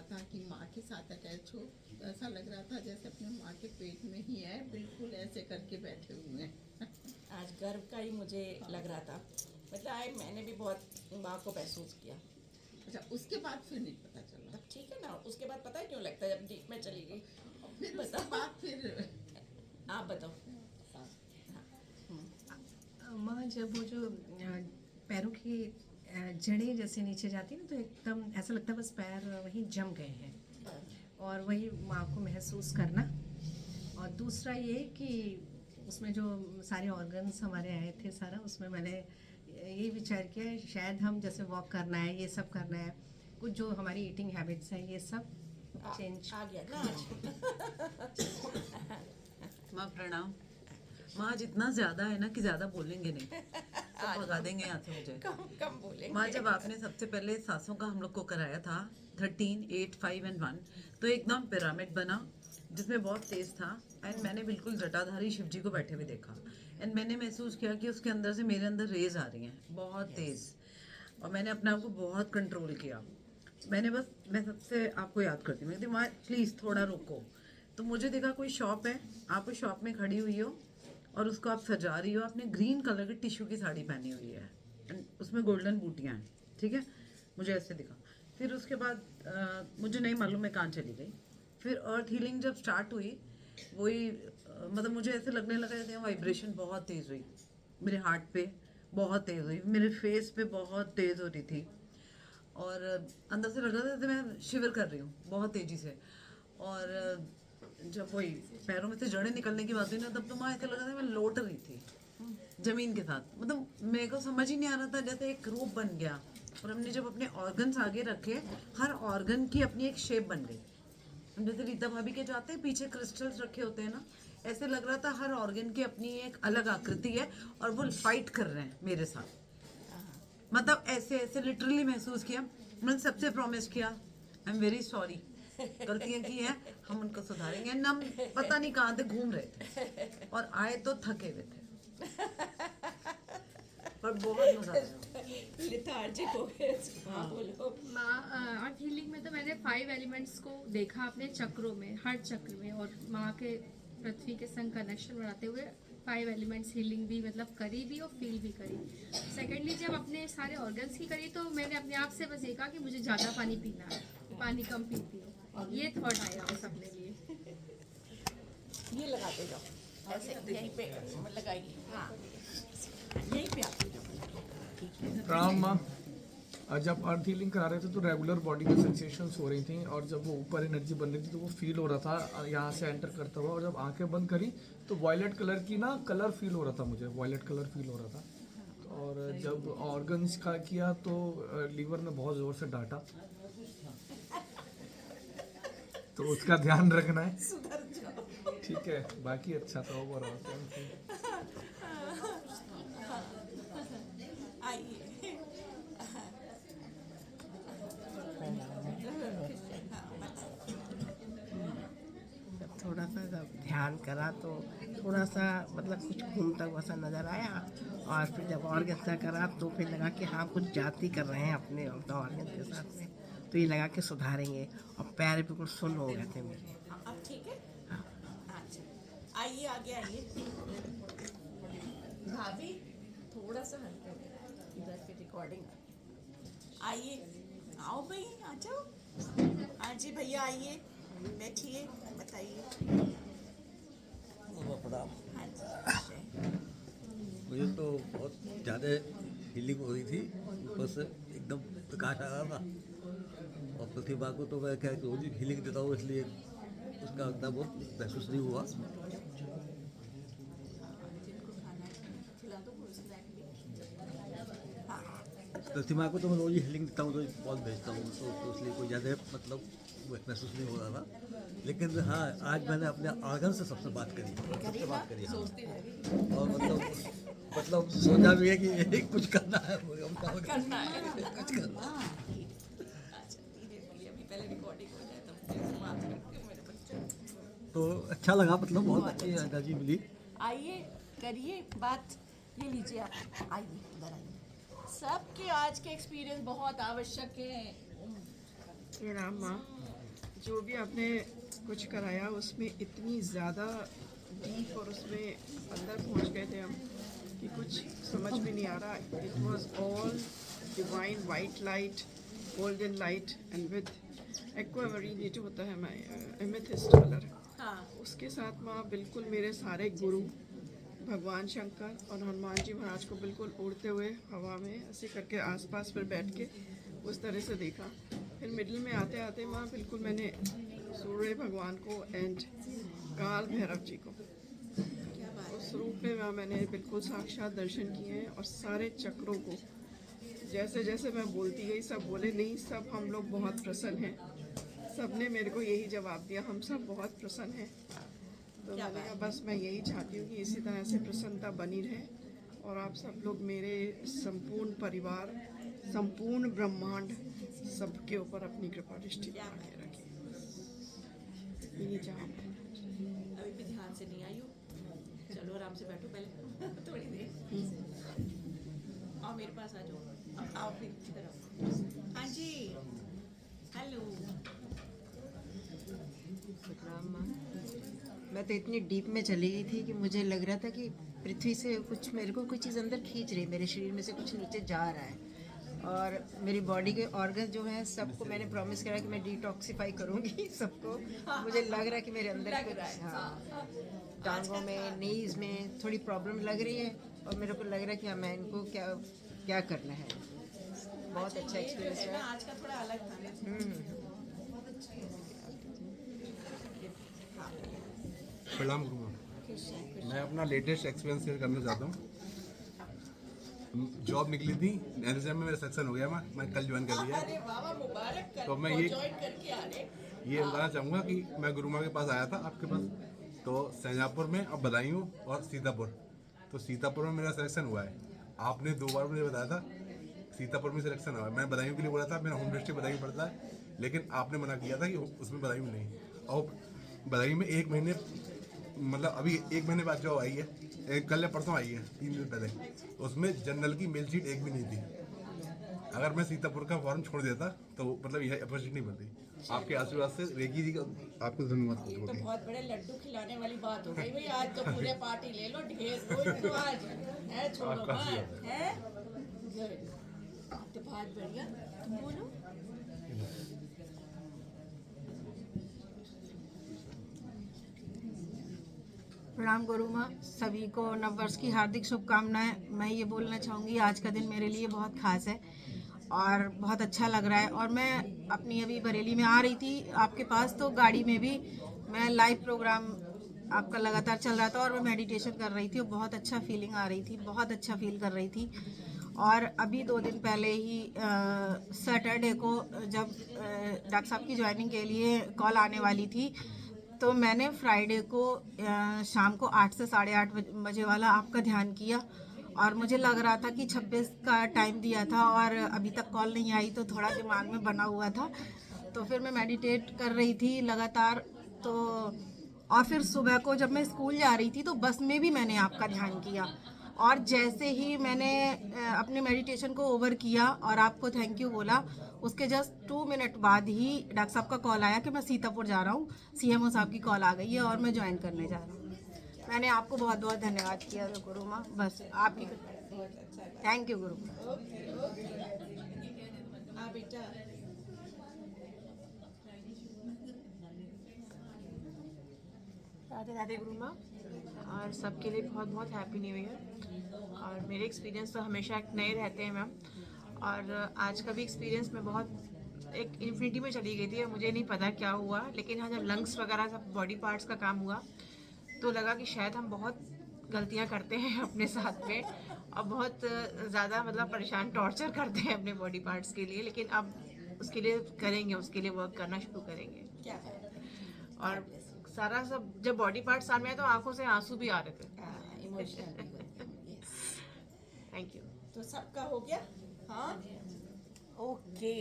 था कि माँ के साथ अटैच हो, तो ऐसा लग रहा था जैसे अपने माँ के पेट में ही है, बिल्कुल ऐसे करके बैठे हुए हैं। आज गर्व का ही मुझे लग रहा था, मतलब मैंने भी बहुत माँ को महसूस किया। अच्छा, उसके बाद फिर नहीं पता चला? तब ठीक है ना, उसके बाद पता है क्यों लगता है जब डीप में चली गई। फिर उसके बताओ। बाद फिर आप बताओ। माँ जब वो जो पैरों की जड़ें जैसे नीचे जाती है ना, तो एकदम ऐसा लगता है बस पैर वहीं जम गए हैं, और वही माँ को महसूस करना। और दूसरा ये कि उसमें जो सारे ऑर्गन्स हमारे आए थे सारा, उसमें मैंने ये विचार किया शायद हम जैसे वॉक करना है, ये सब करना है, कुछ जो हमारी ईटिंग हैबिट्स हैं ये सब चेंज आ गया ना आज। माँ प्रणाम। माँ आज इतना ज्यादा है ना कि ज्यादा बोलेंगे नहीं, सब भगा देंगे यहाँ से मुझे। कम बोलेंगे। माँ जब आपने सबसे पहले सांसों का हम लोग को कराया था 13, 8, 5 एंड 1, तो एकदम पिरामिड बना जिसमें बहुत तेज था, एंड मैंने बिल्कुल जटाधारी शिव जी को बैठे हुए देखा, एंड मैंने महसूस किया कि उसके अंदर से मेरे अंदर रेज आ रही हैं बहुत तेज, और मैंने अपने आप को बहुत कंट्रोल किया। मैं सबसे आपको याद करती हूँ, मैं कहती माँ प्लीज़ थोड़ा रुको। तो मुझे देखा कोई शॉप है, आप उस शॉप में खड़ी हुई हो और उसको आप सजा रही हो, आपने ग्रीन कलर की टिश्यू की साड़ी पहनी हुई है एंड उसमें गोल्डन बूटियाँ हैं, ठीक है, मुझे ऐसे दिखा। फिर उसके बाद मुझे नहीं मालूम मैं कहाँ चली गई। फिर अर्थ हीलिंग जब स्टार्ट हुई, वही मतलब मुझे ऐसे लगने लगा जैसे वाइब्रेशन बहुत तेज़ हुई, मेरे हार्ट पे बहुत तेज़ हुई, मेरे फेस पे बहुत तेज़ हो रही थी, और अंदर से लग रहा था जैसे मैं शिविर कर रही हूँ बहुत तेज़ी से। और जब वही पैरों में से जड़ें निकलने की बात हुई ना, तब तो माँ ऐसा लग रहा था मैं लौट रही थी जमीन के साथ, मतलब मेरे को समझ ही नहीं आ रहा था, जैसे एक रूप बन गया। और हमने जब अपने ऑर्गन्स आगे रखे, हर ऑर्गन की अपनी एक शेप बन गई। हम जैसे रीता भाभी के जाते हैं पीछे क्रिस्टल्स रखे होते हैं ना, ऐसे लग रहा था हर ऑर्गन की अपनी एक अलग आकृति है और वो फाइट कर रहे हैं मेरे साथ। मतलब ऐसे ऐसे लिटरली महसूस किया। मैंने सबसे प्रॉमिस किया आई एम वेरी सॉरी, गलतियां की हैं, हम उनको सुधारेंगे। हम पता नहीं कहाँ थे, घूम रहे थे और आए तो थके हुए थे, पर बहुत मजा आया। लेथार्जिक हो गए। हाँ बोलो। आर्ट हीलिंग में तो मैंने 5 एलिमेंट्स को देखा अपने चक्रों में, हर चक्र में, और माँ के पृथ्वी के संग कनेक्शन बनाते हुए 5 एलिमेंट्स हीलिंग भी मतलब करी भी और फील भी करी। सेकेंडली जब अपने सारे ऑर्गन्स की करी, तो मैंने अपने आप से बस देखा कि मुझे ज़्यादा पानी पीना है, पानी कम पीती हूँ, ये थॉट आया बस अपने लिए। ये लगाते जाओ ऐसे, यहीं पे लगाइए। हाँ यहीं पे आते जाओ। राम माँ, जब अर्थ हीलिंग करा रहे थे तो रेगुलर बॉडी में सेंसेशंस हो रही थी, और जब वो ऊपर एनर्जी बन रही थी तो वो फील हो रहा था यहाँ से एंटर करता हुआ, और जब आंखें बंद करी तो वॉयलेट कलर की ना कलर फील हो रहा था, मुझे वॉयलेट कलर फील हो रहा था। और जब ऑर्गन्स का किया तो लीवर ने बहुत ज़ोर से डांटा, तो उसका ध्यान रखना है। ठीक है, बाकी अच्छा था ओवरऑल। आइए। जब थोड़ा सा जब ध्यान करा तो थोड़ा सा मतलब कुछ घूमता हुआ सा नज़र आया, और फिर जब ऑर्गन करा तो फिर लगा कि हाँ कुछ जाती कर रहे हैं अपने ऑर्गन के साथ में, तो ये लगा कि सुधारेंगे, और पैर बिल्कुल सुन्न हो गए थे मेरे। अब ठीक है। अच्छा आइए, आगे आइए। भाभी थोड़ा सा हल्का हो गया, इधर की रिकॉर्डिंग। आइए, आओ भाई, आ जाओ। हाँ जी भैया आइए, बैठिए, बताइए। हाँ जी। मुझे तो बहुत ज़्यादा हीलिंग हो रही थी, ऊपर से एकदम प्रकाश आ रहा था, और प्रतिभा को तो मैं क्या रोज ही हीलिंग देता हूँ, इसलिए उसका उतना बहुत महसूस नहीं हुआ। प्रतिमा को तो मैं रोज ही हीलिंग देता हूँ, तो बहुत भेजता हूँ, तो इसलिए कोई ज़्यादा मतलब महसूस नहीं हो रहा था। लेकिन हाँ, आज मैंने अपने आर्गन से सबसे बात करी, सबसे बात करी। हाँ। और मतलब सोचा भी है कि कुछ करना है, करना है, कुछ करना है। अच्छा धीरे बोलिए, अभी पहले रिकॉर्डिंग हो जाए तब फिर से बात करती हूँ मेरे बच्चे। तो अच्छा लगा, मतलब बहुत अच्छी एनर्जी मिली। आइए करिए बात, ये लीजिए आप, आइए इधर आइए। सबके आज के एक्सपीरियंस बहुत आवश्यक है। प्रणाम माँ। जो भी आपने कुछ कराया उसमें इतनी ज़्यादा डीप और उसमें अंदर पहुँच गए थे हम कि कुछ समझ में नहीं आ रहा। It was all divine white light, golden light and with aquamarine, ये जो होता है एमेथिस्ट कलर, हाँ उसके साथ माँ बिल्कुल मेरे सारे गुरु भगवान शंकर और हनुमान जी महाराज को बिल्कुल उड़ते हुए हवा में ऐसे करके आसपास पर बैठ के उस तरह से देखा। फिर मिडिल में आते आते माँ बिल्कुल मैंने सूर्य भगवान को एंड काल भैरव जी को उस रूप में माँ मैंने बिल्कुल साक्षात दर्शन किए हैं। और सारे चक्रों को जैसे जैसे मैं बोलती गई सब बोले नहीं, सब हम लोग बहुत प्रसन्न हैं। सब ने मेरे को यही जवाब दिया, हम सब बहुत प्रसन्न हैं। तो मैंने कहा बस मैं यही चाहती हूँ कि इसी तरह से प्रसन्नता बनी रहे और आप सब लोग मेरे संपूर्ण परिवार, संपूर्ण ब्रह्मांड सबके ऊपर अपनी कृपा दृष्टि बना के रखें। यही चाहूँगी। अभी भी ध्यान से नहीं आई हो, चलो आराम से बैठो पहले थोड़ी देर, आओ मेरे पास आ जाओ, आओ फिर इधर आओ। हाँ जी, हेलो। मैं तो इतनी डीप में चली गई थी कि मुझे लग रहा था कि पृथ्वी से कुछ मेरे को कोई चीज़ अंदर खींच रही है, मेरे शरीर में से कुछ नीचे जा रहा है। और मेरी बॉडी के ऑर्गन जो हैं सबको मैंने प्रॉमिस करा कि मैं डिटॉक्सिफाई करूँगी सबको। मुझे लग रहा है कि मेरे अंदर कुछ, हाँ, टांगों में, नीज में थोड़ी प्रॉब्लम लग रही है और मेरे को लग रहा है कि हाँ मैं इनको क्या क्या करना है। बहुत अच्छा एक्सपीरियंस है ना, है। आज का थोड़ा अलग था। प्रणाम गुरु माँ। मैं अपना लेटेस्ट एक्सपीरियंस शेयर करना चाहता हूँ। जॉब निकली थी, एनएसएम में मेरा सेक्शन हो गया, मैं कल ज्वाइन कर लिया। अरे वाह, मुबारक कर, तो मैं ज्वाइन करके आ रहे। ये बताना चाहूँगा कि मैं गुरु माँ के पास आया था आपके पास, तो शाहजहाँपुर में, अब बदायूं और सीतापुर। तो सीतापुर में मेरा सिलेक्शन हुआ है। आपने 2 बार मुझे बताया था सीतापुर में सिलेक्शन हुआ है। मैं बदायूं के लिए बोला था, मेरा होम डिस्ट्रिक्ट बदायूं पड़ता है, लेकिन आपने मना किया था कि उसमें बदायूं नहीं। और बदायूं में 1 महीने, मतलब अभी 1 महीने बाद जॉब आई है, कल या परसों आई है, 3 दिन पहले। उसमें जनरल की मेल शीट एक भी नहीं थी। अगर मैं सीतापुर का फॉर्म छोड़ देता तो मतलब यह अपॉर्चुनिटी नहीं बनती। आपके आशीर्वाद से रेगी जी का आपको धन्यवाद। ये तो बहुत बड़े लड्डू खिलाने वाली बात हो गई भाई, आज तो पूरे पार्टी ले लो, ढेर लो इनको आज, है छोड़ो मत, है तो बहुत बढ़िया। तुम बोलो। प्रणाम गुरु माँ, सभी को नववर्ष की हार्दिक शुभकामनाएं। मैं ये बोलना चाहूँगी आज का दिन मेरे लिए बहुत ख़ास है और बहुत अच्छा लग रहा है। और मैं अपनी अभी बरेली में आ रही थी आपके पास, तो गाड़ी में भी मैं लाइव प्रोग्राम आपका लगातार चल रहा था और मैं मेडिटेशन कर रही थी और बहुत अच्छा फीलिंग आ रही थी, बहुत अच्छा फील कर रही थी। और अभी 2 दिन पहले ही सैटरडे को जब डॉक्टर साहब की ज्वाइनिंग के लिए कॉल आने वाली थी, तो मैंने फ्राइडे को शाम को 8 से 8:30 बजे वाला आपका ध्यान किया और मुझे लग रहा था कि 26 का टाइम दिया था और अभी तक कॉल नहीं आई, तो थोड़ा दिमाग में बना हुआ था। तो फिर मैं मेडिटेट कर रही थी लगातार। तो और फिर सुबह को जब मैं स्कूल जा रही थी तो बस में भी मैंने आपका ध्यान किया और जैसे ही मैंने अपने मेडिटेशन को ओवर किया और आपको थैंक यू बोला, उसके जस्ट 2 मिनट बाद ही डॉक्टर साहब का कॉल आया कि मैं सीतापुर जा रहा हूँ, सीएमओ साहब की कॉल आ गई है और मैं ज्वाइन करने जा रहा हूँ। मैंने आपको बहुत बहुत धन्यवाद किया गुरु माँ, बस आपकी थैंक यू गुरु माँ। बेटा राधे राधे गुरु माँ, और सबके लिए बहुत बहुत हैप्पी न्यू ईयर। और मेरे एक्सपीरियंस तो हमेशा नए रहते हैं मैम, और आज का भी एक्सपीरियंस मैं बहुत एक इन्फिनिटी में चली गई थी और मुझे नहीं पता क्या हुआ, लेकिन हाँ जब लंग्स वगैरह सब बॉडी पार्ट्स का काम हुआ तो लगा कि शायद हम बहुत गलतियाँ करते हैं अपने साथ में और बहुत ज़्यादा मतलब परेशान टॉर्चर करते हैं अपने बॉडी पार्ट्स के लिए, लेकिन अब उसके लिए करेंगे, उसके लिए वर्क करना शुरू करेंगे। क्या और सारा सब जब बॉडी पार्ट सामने आए तो आंखों से आंसू भी आ रहे थे। इमोशनल। Thank you. तो सबका हो गया? हाँ, ओके।